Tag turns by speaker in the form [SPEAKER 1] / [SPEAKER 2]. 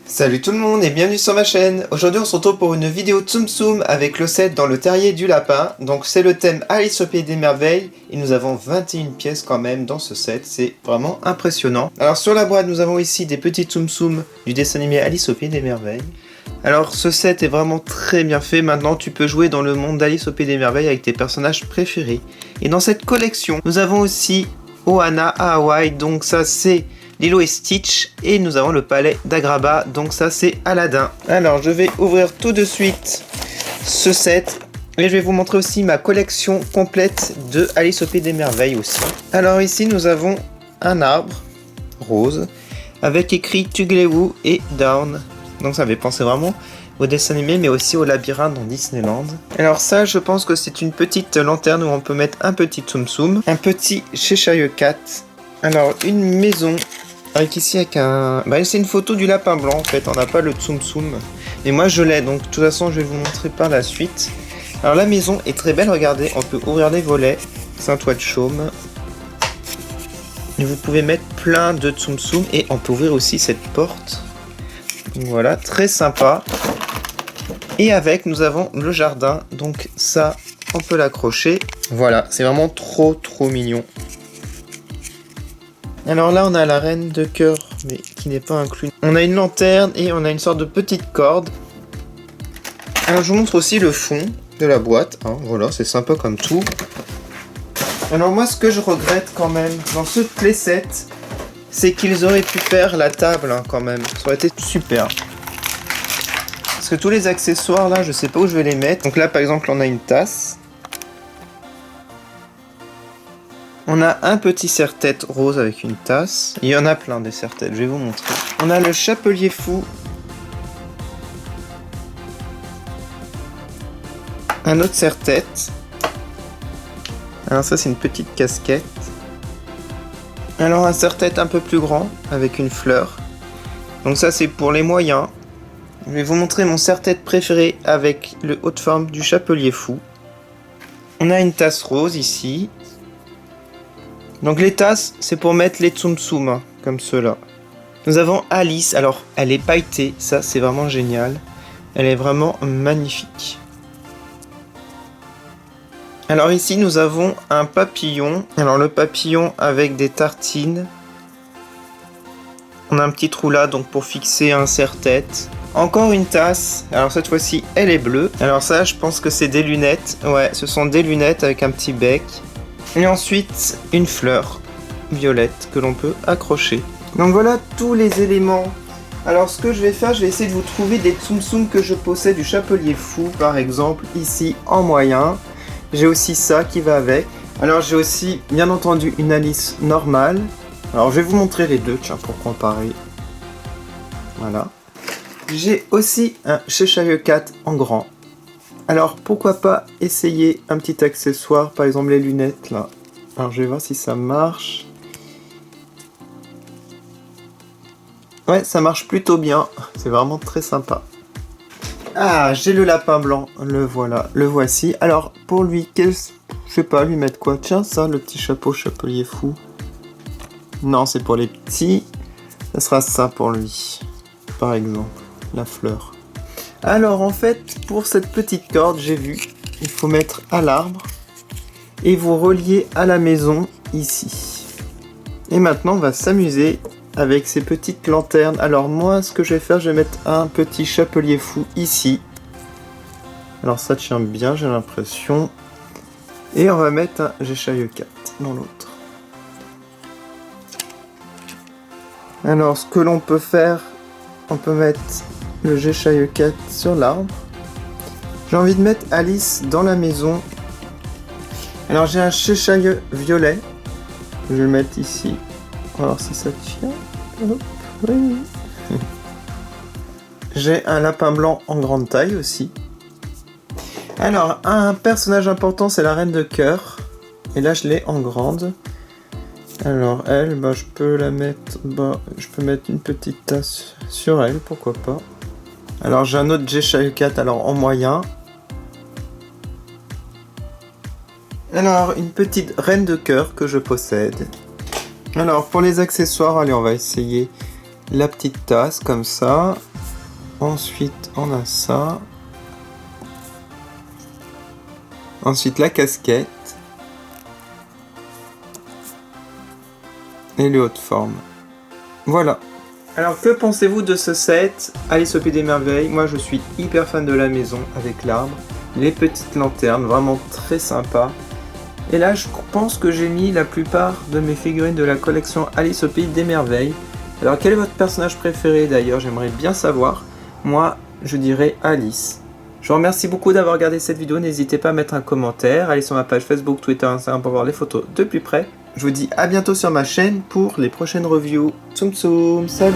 [SPEAKER 1] Salut tout le monde et bienvenue sur ma chaîne. Aujourd'hui on se retrouve pour une vidéo Tsum Tsum avec le set dans le terrier du lapin. Donc c'est le thème Alice au Pays des Merveilles et nous avons 21 pièces quand même dans ce set, c'est vraiment impressionnant. Alors sur la boîte nous avons ici des petits Tsum Tsum du dessin animé Alice au Pays des Merveilles. Alors ce set est vraiment très bien fait, maintenant tu peux jouer dans le monde d'Alice au Pays des Merveilles avec tes personnages préférés. Et dans cette collection nous avons aussi Ohana à Hawaï, donc ça c'est Lilo et Stitch, et nous avons le palais d'Agraba, donc ça c'est Aladdin. Alors je vais ouvrir tout de suite ce set et je vais vous montrer aussi ma collection complète de Alice au Pays des Merveilles aussi. Alors ici nous avons un arbre rose avec écrit Tuglewu et Down, donc ça fait penser vraiment au dessin animé mais aussi au labyrinthe dans Disneyland. Alors ça je pense que c'est une petite lanterne où on peut mettre un petit Tsum Tsum, un petit Cheshire Cat. Alors une maison avec ici avec un... c'est une photo du lapin blanc en fait, on n'a pas le Tsum Tsum. Mais moi je l'ai, donc de toute façon je vais vous montrer par la suite. Alors la maison est très belle, regardez, on peut ouvrir les volets, c'est un toit de chaume. Et vous pouvez mettre plein de Tsum Tsum et on peut ouvrir aussi cette porte. Donc voilà, très sympa. Et avec nous avons le jardin, donc ça on peut l'accrocher. Voilà, c'est vraiment trop mignon. Alors là on a la reine de cœur mais qui n'est pas inclus. On a une lanterne et on a une sorte de petite corde. Alors je vous montre aussi le fond de la boîte, hein, voilà, c'est sympa comme tout. Alors moi ce que je regrette quand même dans ce playset, c'est qu'ils auraient pu faire la table hein, quand même, ça aurait été super. Parce que tous les accessoires là je sais pas où je vais les mettre. Donc là par exemple on a une tasse. On a un petit serre-tête rose avec une tasse. Il y en a plein des serre-têtes, je vais vous montrer. On a le chapelier fou. Un autre serre-tête. Alors ça c'est une petite casquette. Alors un serre-tête un peu plus grand avec une fleur. Donc ça c'est pour les moyens. Je vais vous montrer mon serre-tête préféré avec le haut de forme du chapelier fou. On a une tasse rose ici. Donc les tasses, c'est pour mettre les Tsum Tsum, hein, comme ceux-là. Nous avons Alice, alors elle est pailletée, ça c'est vraiment génial. Elle est vraiment magnifique. Alors ici nous avons un papillon. Alors le papillon avec des tartines. On a un petit trou là, donc pour fixer un serre-tête. Encore une tasse, alors cette fois-ci elle est bleue. Alors ça je pense que c'est des lunettes. Ouais, ce sont des lunettes avec un petit bec. Et ensuite, une fleur violette que l'on peut accrocher. Donc voilà tous les éléments. Alors ce que je vais faire, je vais essayer de vous trouver des Tsum Tsum que je possède du chapelier fou. Par exemple, ici en moyen. J'ai aussi ça qui va avec. Alors j'ai aussi, bien entendu, une Alice normale. Alors je vais vous montrer les deux, tiens, pour comparer. Voilà. J'ai aussi un Cheshire Cat en grand. Alors pourquoi pas essayer un petit accessoire, par exemple les lunettes là. Alors je vais voir si ça marche. Ouais, ça marche plutôt bien, c'est vraiment très sympa. Ah, j'ai le lapin blanc, le voilà, le voici. Alors pour lui, je sais pas, lui mettre quoi? Tiens ça, le petit chapeau chapelier fou. Non, c'est pour les petits. Ça sera ça pour lui, par exemple, la fleur. Alors en fait, pour cette petite corde, j'ai vu, il faut mettre à l'arbre et vous relier à la maison ici. Et maintenant, on va s'amuser avec ces petites lanternes. Alors moi, ce que je vais faire, je vais mettre un petit chapelier fou ici. Alors ça tient bien, j'ai l'impression. Et on va mettre un Cheshire Cat dans l'autre. Alors ce que l'on peut faire, on peut mettre le Cheshire Cat sur l'arbre. J'ai envie de mettre Alice dans la maison. Alors j'ai un Cheshire violet. Je vais le mettre ici. On va voir si ça tient. Hop, oui. J'ai un lapin blanc en grande taille aussi. Alors un personnage important c'est la reine de cœur. Et là je l'ai en grande. Alors elle, je peux la mettre. Je peux mettre une petite tasse sur elle, pourquoi pas. Alors j'ai un autre Cheshire Cat alors en moyen. Alors une petite reine de cœur que je possède. Alors pour les accessoires, allez on va essayer la petite tasse comme ça. Ensuite, on a ça. Ensuite, la casquette. Et les hautes formes. Voilà. Alors, que pensez-vous de ce set Alice au Pays des Merveilles? Moi, je suis hyper fan de la maison avec l'arbre. Les petites lanternes, vraiment très sympa. Et là, je pense que j'ai mis la plupart de mes figurines de la collection Alice au Pays des Merveilles. Alors, quel est votre personnage préféré d'ailleurs? J'aimerais bien savoir. Moi, je dirais Alice. Je vous remercie beaucoup d'avoir regardé cette vidéo. N'hésitez pas à mettre un commentaire. Allez sur ma page Facebook, Twitter, Instagram pour voir les photos de plus près. Je vous dis à bientôt sur ma chaîne pour les prochaines reviews. Tsum tsum, salut!